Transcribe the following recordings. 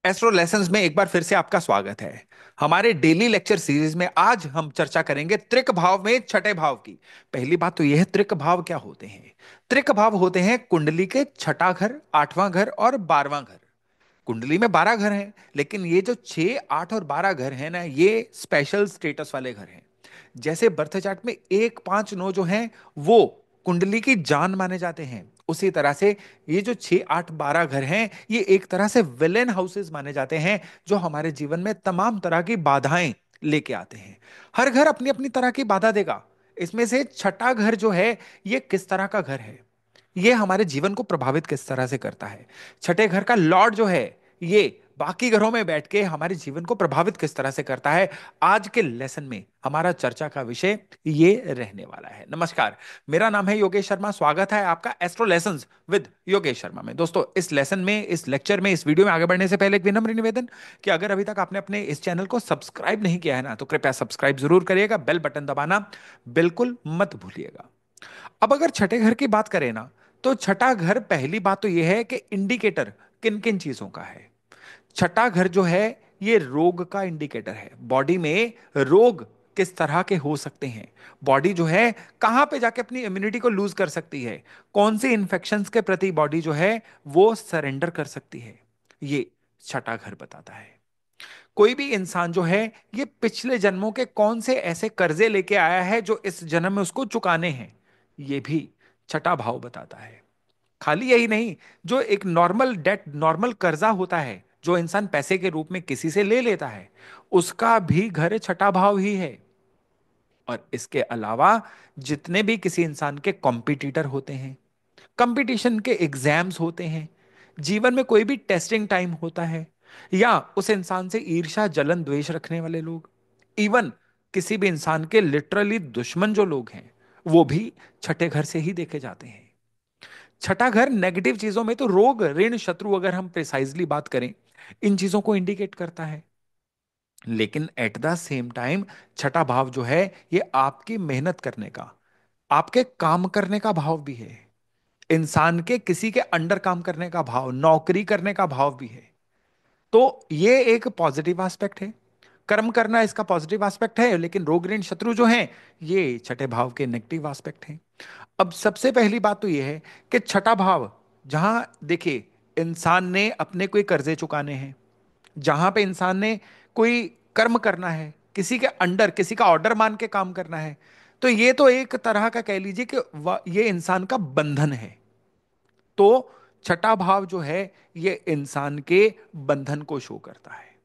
Astro lessons में एक बार फिर से आपका स्वागत है। हमारे डेली लेक्चर सीरीज में आज हम चर्चा करेंगे त्रिक भाव में छठे भाव की। पहली बात तो यह है, त्रिक भाव क्या होते हैं। त्रिक भाव होते हैं कुंडली के छठा घर, आठवां घर और 12वां घर। कुंडली में 12 घर हैं, लेकिन ये जो 6, 8 और 12 घर हैं ना, ये स्पेशल स्टेटस वाले घर हैं। जैसे बर्थ चार्ट में 1, 5, 9 जो हैं, वो कुंडली की जान माने जाते हैं। उसी तरह से ये जो 6, 8, 12 घर हैं, ये एक तरह से विलेन हाउसेस माने जाते हैं, जो हमारे जीवन में तमाम तरह की बाधाएं लेके आते हैं। हर घर अपनी अपनी तरह की बाधा देगा। इसमें से छठा घर जो है, ये किस तरह का घर है, ये हमारे जीवन को प्रभावित किस तरह से करता है। छठे घर का लॉर्ड जो है, ये बाकी घरों में बैठ के हमारे जीवन को प्रभावित किस तरह से करता है। आज के लेसन में हमारा चर्चा का विषय ये रहने वाला है। नमस्कार, मेरा नाम है योगेश शर्मा। स्वागत है आपका astro lessons with Yogesh Sharma में। दोस्तों, इस लेसन में, इस लेक्चर में, इस वीडियो में आगे बढ़ने से पहले एक विनम्र निवेदन कि अगर अभी तक आपने अपने इस चैनल को सब्सक्राइब नहीं किया है ना, तो कृपया सब्सक्राइब जरूर करिएगा। बेल बटन दबाना बिल्कुल मत भूलिएगा। अब अगर छठे घर की बात करें ना, तो छठा घर, पहली बात तो यह है कि इंडिकेटर किन किन चीजों का है। छठा घर जो है, ये रोग का इंडिकेटर है। बॉडी में रोग किस तरह के हो सकते हैं, बॉडी जो है कहां पे जाके अपनी इम्यूनिटी को लूज कर सकती है, कौन सी इंफेक्शंस के प्रति बॉडी जो है वो सरेंडर कर सकती है, ये छठा घर बताता है। कोई भी इंसान जो है, ये पिछले जन्मों के कौन से ऐसे कर्जे लेके आया है जो इस जन्म में उसको चुकाने हैं, ये भी छठा भाव बताता है। खाली यही नहीं, जो एक नॉर्मल डेट, नॉर्मल कर्जा होता है जो इंसान पैसे के रूप में किसी से ले लेता है, उसका भी घर छठा भाव ही है। और इसके अलावा जितने भी किसी इंसान के कॉम्पिटिटर होते हैं, कंपटीशन के एग्जाम्स होते हैं, जीवन में कोई भी टेस्टिंग टाइम होता है, या उस इंसान से ईर्ष्या, जलन, द्वेष रखने वाले लोग, इवन किसी भी इंसान के लिटरली दुश्मन जो लोग हैं, वो भी छठे घर से ही देखे जाते हैं। छठा घर नेगेटिव चीजों में तो रोग, ऋण, शत्रु, अगर हम प्रिसाइजली बात करें, इन चीजों को इंडिकेट करता है। लेकिन एट द सेम टाइम छठा भाव जो है, ये आपकी मेहनत करने का, आपके काम करने का भाव भी है। इंसान के किसी के अंडर काम करने का भाव, नौकरी करने का भाव भी है। तो ये एक पॉजिटिव एस्पेक्ट है। कर्म करना इसका पॉजिटिव एस्पेक्ट है, लेकिन रोग, ऋण, शत्रु जो हैं, ये छठे भाव के नेगेटिव एस्पेक्ट हैं। अब सबसे पहली बात तो ये है कि छठा भाव, जहां देखिए इंसान ने अपने कोई कर्जे चुकाने हैं, जहां पे इंसान ने कोई कर्म करना है, किसी के अंडर, किसी का ऑर्डर मान के काम करना है, तो ये तो एक तरह का कह लीजिए कि ये इंसान का बंधन है। तो छठा भाव जो है, ये इंसान के बंधन को शो करता है।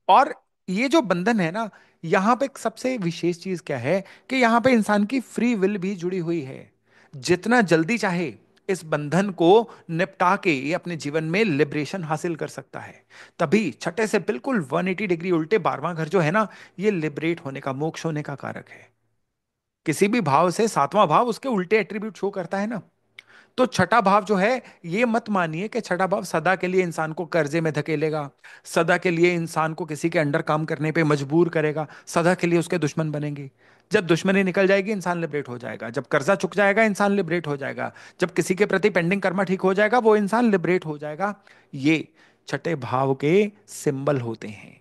और ये जो बंधन है ना, यहां पे एक सबसे विशेष चीज क्या है कि यहां पे इंसान की फ्री विल भी जुड़ी हुई है। जितना जल्दी चाहे इस बंधन को निपटा के ये अपने जीवन में लिबरेशन हासिल कर सकता है। तभी छठे से बिल्कुल 180 डिग्री उल्टे 12वां घर जो है ना, ये लिबरेट होने का, मोक्ष होने का कारक है। किसी भी भाव से 7वां भाव उसके उल्टे एट्रीब्यूट शो करता है ना। तो छठा भाव जो है, ये मत मानिए कि छठा भाव सदा के लिए इंसान को कर्जे में धकेलेगा, सदा के लिए इंसान को किसी के अंडर काम करने पे मजबूर करेगा, सदा के लिए उसके दुश्मन बनेंगे। जब दुश्मनी निकल जाएगी, इंसान लिबरेट हो जाएगा। जब कर्जा चुक जाएगा, इंसान लिबरेट हो जाएगा। जब किसी के प्रति पेंडिंग कर्मा ठीक हो जाएगा, वो इंसान लिबरेट हो जाएगा। ये छठे भाव के सिंबल होते हैं।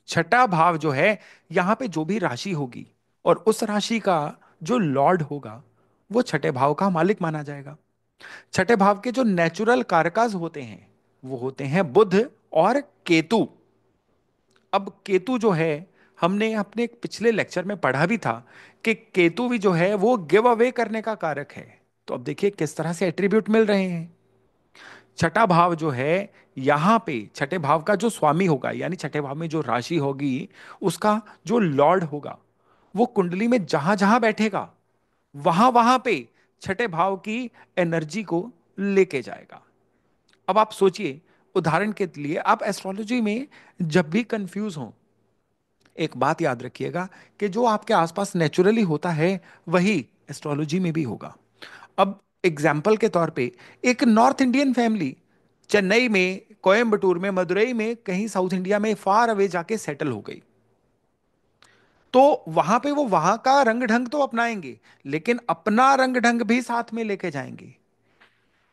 छठा भाव जो है, यहां पे जो भी राशि होगी और उस राशि का जो लॉर्ड होगा, वो छठे भाव का मालिक माना जाएगा। छठे भाव के जो नेचुरल कारकाज होते हैं, वो होते हैं बुध और केतु। अब केतु जो है, हमने अपने एक पिछले लेक्चर में पढ़ा भी था कि केतु भी जो है वो गिव अवे करने का कारक है। तो अब देखिए किस तरह से एट्रीब्यूट मिल रहे हैं। छठा भाव जो है, यहां पे छठे भाव का जो स्वामी होगा, यानी छठे भाव में जो राशि होगी, उसका जो लॉर्ड होगा, वो कुंडली में जहां जहां बैठेगा, वहां वहां पे छठे भाव की एनर्जी को लेके जाएगा। अब आप सोचिए, उदाहरण के लिए आप एस्ट्रोलॉजी में जब भी कंफ्यूज हो, एक बात याद रखिएगा कि जो आपके आसपास नेचुरली होता है, वही एस्ट्रोलॉजी में भी होगा। अब एग्जाम्पल के तौर पे, एक नॉर्थ इंडियन फैमिली चेन्नई में, कोयम्बटूर में, मदुरई में, कहीं साउथ इंडिया में फार अवे जाके सेटल हो गई, तो वहां पे वो वहां का रंग ढंग तो अपनाएंगे, लेकिन अपना रंग ढंग भी साथ में लेके जाएंगे।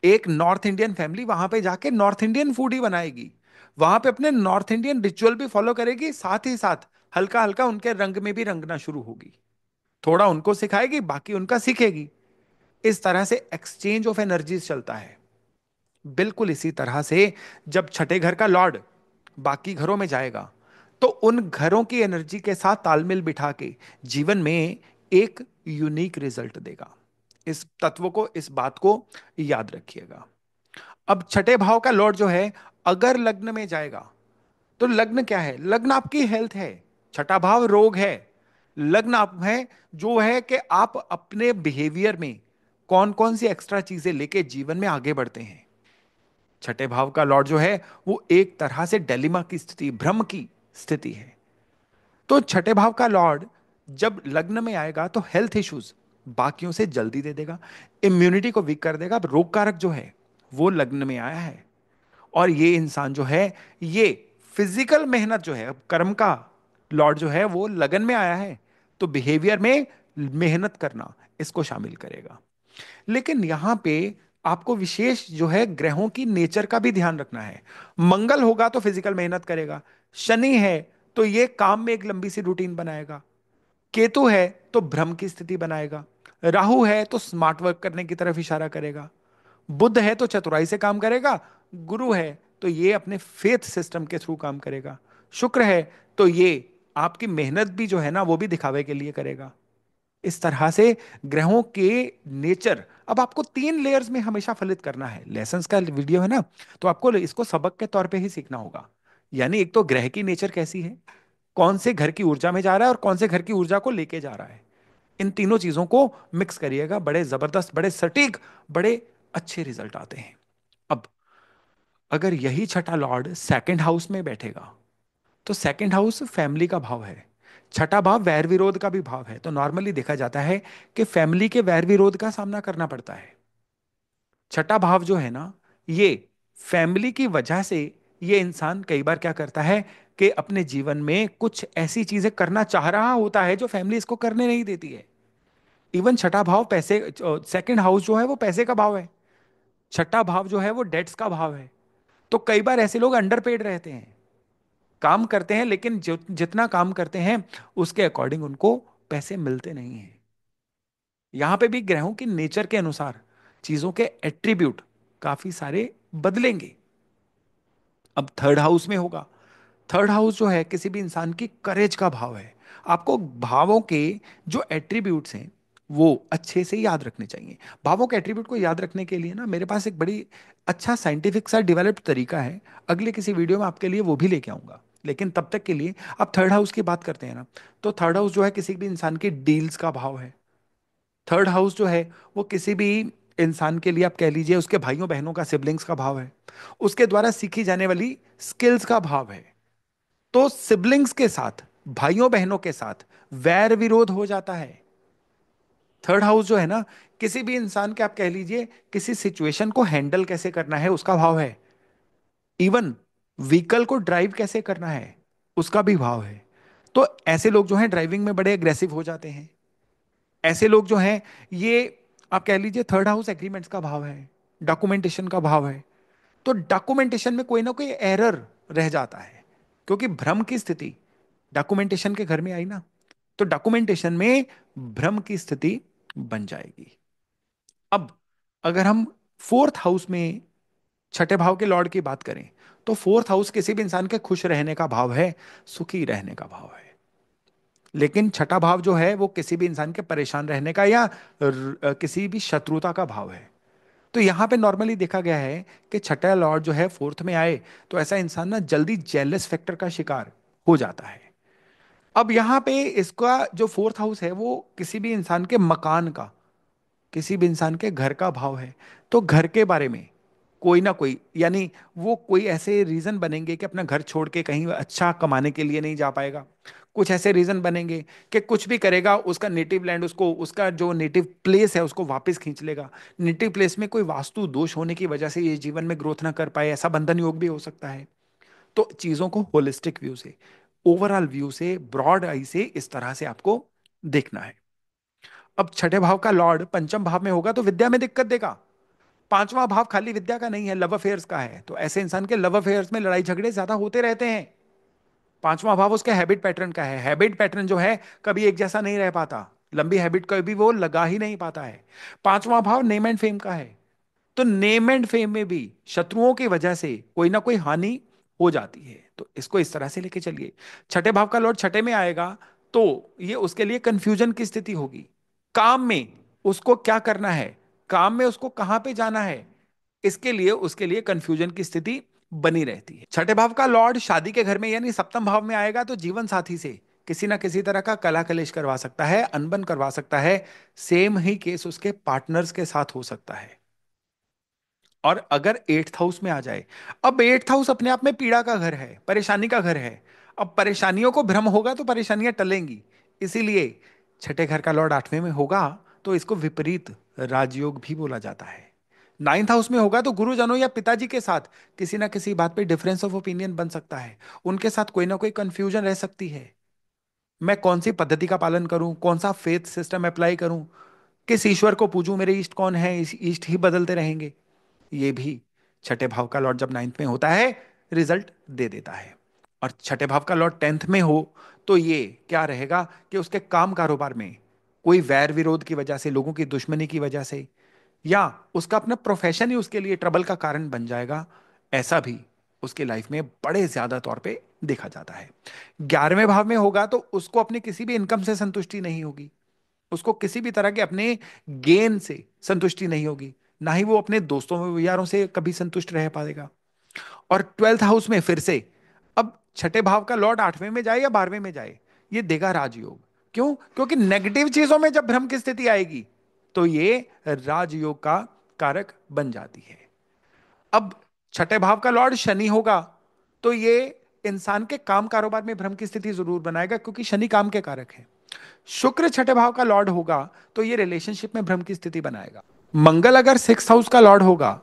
एक नॉर्थ इंडियन फैमिली वहां पे जाके नॉर्थ इंडियन फूड ही बनाएगी, वहां पे अपने नॉर्थ इंडियन रिचुअल भी फॉलो करेगी, साथ ही साथ हल्का हल्का उनके रंग में भी रंगना शुरू होगी। थोड़ा उनको सिखाएगी, बाकी उनका सीखेगी। इस तरह से एक्सचेंज ऑफ एनर्जीज चलता है। बिल्कुल इसी तरह से जब छठे घर का लॉर्ड बाकी घरों में जाएगा, तो उन घरों की एनर्जी के साथ तालमेल बिठा के जीवन में एक यूनिक रिजल्ट देगा। इस तत्व को, इस बात को याद रखिएगा। अब छठे भाव का लॉर्ड जो है, अगर लग्न में जाएगा, तो लग्न क्या है? लग्न आपकी हेल्थ है। छठा भाव रोग है। लग्न आप है, जो है कि आप अपने बिहेवियर में कौन कौन सी एक्स्ट्रा चीजें लेके जीवन में आगे बढ़ते हैं। छठे भाव का लॉर्ड जो है, वो एक तरह से डेलिमा की स्थिति, भ्रम की स्थिति है। तो छठे भाव का लॉर्ड जब लग्न में आएगा, तो हेल्थ इश्यूज बाकियों से जल्दी दे देगा, इम्यूनिटी को वीक कर देगा। अब रोग कारक जो है वो लग्न में आया है, और ये इंसान जो है, ये फिजिकल मेहनत जो है, अब कर्म का लॉर्ड जो है वो लगन में आया है, तो बिहेवियर में मेहनत करना इसको शामिल करेगा। लेकिन यहां पे आपको विशेष जो है ग्रहों की नेचर का भी ध्यान रखना है। मंगल होगा तो फिजिकल मेहनत करेगा, शनि है तो ये काम में एक लंबी सी रूटीन बनाएगा, केतु है तो भ्रम की स्थिति बनाएगा, राहु है तो स्मार्ट वर्क करने की तरफ इशारा करेगा, बुध है तो चतुराई से काम करेगा, गुरु है तो ये अपने फेथ सिस्टम के थ्रू काम करेगा, शुक्र है तो ये आपकी मेहनत भी जो है ना वो भी दिखावे के लिए करेगा। इस तरह से ग्रहों के नेचर, अब आपको 3 लेयर्स में हमेशा फलित करना है। लेसन्स का वीडियो है ना, तो आपको इसको सबक के तौर पे ही सीखना होगा। यानी एक तो ग्रह की नेचर कैसी है, कौन से घर की ऊर्जा में जा रहा है और कौन से घर की ऊर्जा को लेके जा रहा है, इन तीनों चीजों को मिक्स करिएगा, बड़े जबरदस्त, बड़े सटीक, बड़े अच्छे रिजल्ट आते हैं। अब अगर यही छठा लॉर्ड सेकंड हाउस में बैठेगा, तो सेकंड हाउस फैमिली का भाव है। छठा भाव वैर विरोध का भी भाव है। तो नॉर्मली देखा जाता है कि फैमिली के वैर विरोध का सामना करना पड़ता है। छठा भाव जो है ना, ये फैमिली की वजह से ये इंसान कई बार क्या करता है कि अपने जीवन में कुछ ऐसी चीजें करना चाह रहा होता है जो फैमिली इसको करने नहीं देती है। इवन छठा भाव पैसे, सेकंड हाउस जो है वो पैसे का भाव है। छठा भाव जो है वो डेट्स का भाव है। तो कई बार ऐसे लोग अंडरपेड रहते हैं, काम करते हैं लेकिन जो जितना काम करते हैं उसके अकॉर्डिंग उनको पैसे मिलते नहीं हैं। यहां पे भी ग्रहों की नेचर के अनुसार चीजों के एट्रीब्यूट काफी सारे बदलेंगे। अब थर्ड हाउस में होगा। थर्ड हाउस जो है किसी भी इंसान की करेज का भाव है। आपको भावों के जो एट्रीब्यूट्स हैं वो अच्छे से याद रखने चाहिए। भावों के एट्रीब्यूट को याद रखने के लिए ना मेरे पास एक बड़ी अच्छा साइंटिफिक सा डेवलप्ड तरीका है। अगले किसी वीडियो में आपके लिए वो भी लेके आऊंगा। लेकिन तब तक के लिए आप थर्ड हाउस की बात करते हैं ना, तो थर्ड हाउस जो है किसी भी इंसान की डील्स का भाव है। थर्ड हाउस जो है वो किसी भी इंसान के लिए आप कह लीजिए उसके भाइयों बहनों का, सिबलिंग्स का भाव है। उसके द्वारा सीखी जाने वाली स्किल्स का भाव है। तो सिबलिंग्स के साथ, भाइयों बहनों के साथ वैर विरोध हो जाता है। थर्ड हाउस जो है ना, किसी भी इंसान के आप कह लीजिए किसी सिचुएशन को हैंडल कैसे करना है उसका भाव है। इवन व्हीकल को ड्राइव कैसे करना है उसका भी भाव है। तो ऐसे लोग जो हैं ड्राइविंग में बड़े एग्रेसिव हो जाते हैं। ऐसे लोग जो हैं, ये आप कह लीजिए थर्ड हाउस एग्रीमेंट्स का भाव है, डॉक्यूमेंटेशन का भाव है। तो डॉक्यूमेंटेशन में कोई ना कोई एरर रह जाता है, क्योंकि भ्रम की स्थिति डॉक्यूमेंटेशन के घर में आई ना, तो डॉक्यूमेंटेशन में भ्रम की स्थिति बन जाएगी। अब अगर हम फोर्थ हाउस में छठे भाव के लॉर्ड की बात करें, तो फोर्थ हाउस किसी भी इंसान के खुश रहने का भाव है, सुखी रहने का भाव है। लेकिन छठा भाव जो है वो किसी भी इंसान के परेशान रहने का या किसी भी शत्रुता का भाव है। तो यहां पे नॉर्मली देखा गया है कि छठा लॉर्ड जो है फोर्थ में आए, तो ऐसा इंसान ना जल्दी जेलस फैक्टर का शिकार हो जाता है। अब यहां पे इसका जो फोर्थ हाउस है वो किसी भी इंसान के मकान का, किसी भी इंसान के घर का भाव है। तो घर के बारे में कोई ना कोई, यानी वो कोई ऐसे रीजन बनेंगे कि अपना घर छोड़ के कहीं अच्छा कमाने के लिए नहीं जा पाएगा। कुछ ऐसे रीजन बनेंगे कि कुछ भी करेगा उसका नेटिव लैंड, उसको उसका जो नेटिव प्लेस है उसको वापस खींच लेगा। नेटिव प्लेस में कोई वास्तु दोष होने की वजह से ये जीवन में ग्रोथ ना कर पाए, ऐसा बंधन योग भी हो सकता है। तो चीजों को होलिस्टिक व्यू से, ओवरऑल व्यू से, ब्रॉड आई से इस तरह से आपको देखना है। अब छठे भाव का लॉर्ड पंचम भाव में होगा तो विद्या में दिक्कत देगा। पांचवा भाव खाली विद्या का नहीं है, लव अफेयर्स का है, तो ऐसे इंसान के लव अफेयर्स में लड़ाई झगड़े ज्यादा होते रहते हैं। पांचवा भाव उसके हैबिट पैटर्न का है, हैबिट पैटर्न जो है कभी एक जैसा नहीं रह पाता, लंबी हैबिट कभी वो लगा ही नहीं पाता है। पांचवा भाव नेम एंड फेम का है, तो नेम एंड फेम में भी शत्रुओं की वजह से कोई ना कोई हानि हो जाती है, तो इसको इस तरह से लेके चलिए। छठे भाव का लॉर्ड छठे में आएगा तो ये उसके लिए कंफ्यूजन की स्थिति होगी। काम में उसको क्या करना है, काम में उसको कहां पे जाना है, इसके लिए उसके लिए कंफ्यूजन की स्थिति बनी रहती है। छठे भाव का लॉर्ड शादी के घर में यानी सप्तम भाव में आएगा तो जीवन साथी से किसी ना किसी तरह का कला कलेश करवा सकता है, अनबन करवा सकता है। सेम ही केस उसके पार्टनर्स के साथ हो सकता है। और अगर एट्थ हाउस में आ जाए, अब एट्थ हाउस अपने आप में पीड़ा का घर है, परेशानी का घर है। अब परेशानियों को भ्रम होगा तो परेशानियां टलेंगी, इसीलिए छठे घर का लॉर्ड आठवें में होगा तो इसको विपरीत राजयोग भी बोला जाता है। नाइन्थ हाउस में होगा तो गुरुजनों या पिताजी के साथ किसी ना किसी बात पे डिफरेंस ऑफ ओपिनियन बन सकता है, उनके साथ कोई ना कोई कंफ्यूजन रह सकती है। मैं कौन सी पद्धति का पालन करूं, कौन सा फेथ सिस्टम अप्लाई करूं, किस ईश्वर को पूजूं, मेरे ईष्ट कौन है, इस ईष्ट ही बदलते रहेंगे। ये भी छठे भाव का लॉर्ड जब नाइन्थ में होता है रिजल्ट दे देता है। और छठे भाव का लॉर्ड टेंथ में हो तो ये क्या रहेगा कि उसके काम कारोबार में कोई वैर विरोध की वजह से, लोगों की दुश्मनी की वजह से, या उसका अपना प्रोफेशन ही उसके लिए ट्रबल का कारण बन जाएगा, ऐसा भी उसकी लाइफ में बड़े ज्यादा तौर पे देखा जाता है। 11वें भाव में होगा तो उसको अपनी किसी भी इनकम से संतुष्टि नहीं होगी, उसको किसी भी तरह के अपने गेन से संतुष्टि नहीं होगी, ना ही वो अपने दोस्तों यारों से कभी संतुष्ट रह पाएगा। और ट्वेल्थ हाउस में फिर से, अब छठे भाव का लॉर्ड आठवें में जाए या 12वें में जाए, ये देगा राजयोग। क्यों? क्योंकि नेगेटिव चीजों में जब भ्रम की स्थिति आएगी तो ये राजयोग का कारक बन जाती है। अब छठे भाव का लॉर्ड शनि होगा तो ये इंसान के काम कारोबार में भ्रम की स्थिति जरूर बनाएगा, क्योंकि शनि काम के कारक है। शुक्र छठे भाव का लॉर्ड होगा तो ये रिलेशनशिप में भ्रम की स्थिति बनाएगा। मंगल अगर सिक्स हाउस का लॉर्ड होगा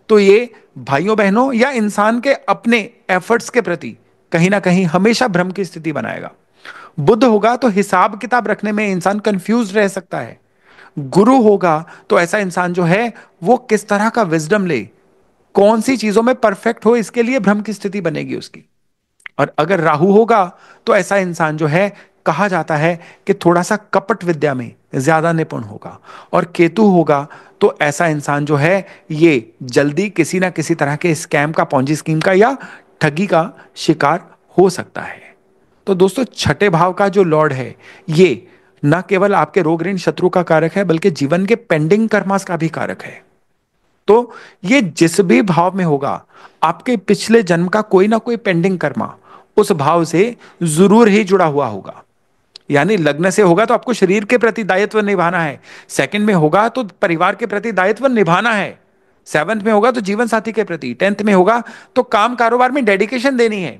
तो ये भाइयों बहनों या इंसान के अपने एफर्ट्स के प्रति कहीं ना कहीं हमेशा भ्रम की स्थिति बनाएगा। बुध होगा तो हिसाब किताब रखने में इंसान कंफ्यूज रह सकता है। गुरु होगा तो ऐसा इंसान जो है वो किस तरह का विजडम ले, कौन सी चीजों में परफेक्ट हो, इसके लिए भ्रम की स्थिति बनेगी उसकी। और अगर राहु होगा तो ऐसा इंसान जो है, कहा जाता है कि थोड़ा सा कपट विद्या में ज्यादा निपुण होगा। और केतु होगा तो ऐसा इंसान जो है ये जल्दी किसी ना किसी तरह के स्कैम का, पॉन्जी स्कीम का या ठगी का शिकार हो सकता है। तो दोस्तों छठे भाव का जो लॉर्ड है ये न केवल आपके रोग ऋण शत्रु का कारक है बल्कि जीवन के पेंडिंग कर्मास का भी कारक है। तो ये जिस भी भाव में होगा, आपके पिछले जन्म का कोई ना कोई पेंडिंग कर्मा उस भाव से जरूर ही जुड़ा हुआ होगा। यानी लग्न से होगा तो आपको शरीर के प्रति दायित्व निभाना है, सेकंड में होगा तो परिवार के प्रति दायित्व निभाना है, सेवंथ में होगा तो जीवन साथी के प्रति, टेंथ में होगा तो काम कारोबार में डेडिकेशन देनी है।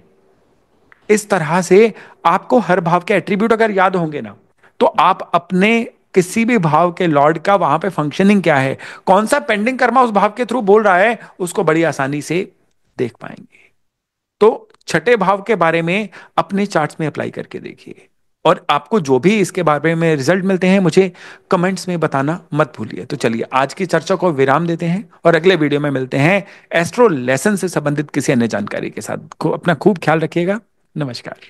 इस तरह से आपको हर भाव के एट्रीब्यूट अगर याद होंगे ना, तो आप अपने किसी भी भाव के लॉर्ड का वहां पे फंक्शनिंग क्या है, कौन सा पेंडिंग कर्मा उस भाव के थ्रू बोल रहा है, उसको बड़ी आसानी से देख पाएंगे। तो छठे भाव के बारे में अपने चार्ट्स में अप्लाई करके देखिए, और आपको जो भी इसके बारे में रिजल्ट मिलते हैं मुझे कमेंट्स में बताना मत भूलिए। तो चलिए आज की चर्चा को विराम देते हैं और अगले वीडियो में मिलते हैं एस्ट्रो लेसन से संबंधित किसी अन्य जानकारी के साथ। अपना खूब ख्याल रखिएगा। नमस्कार।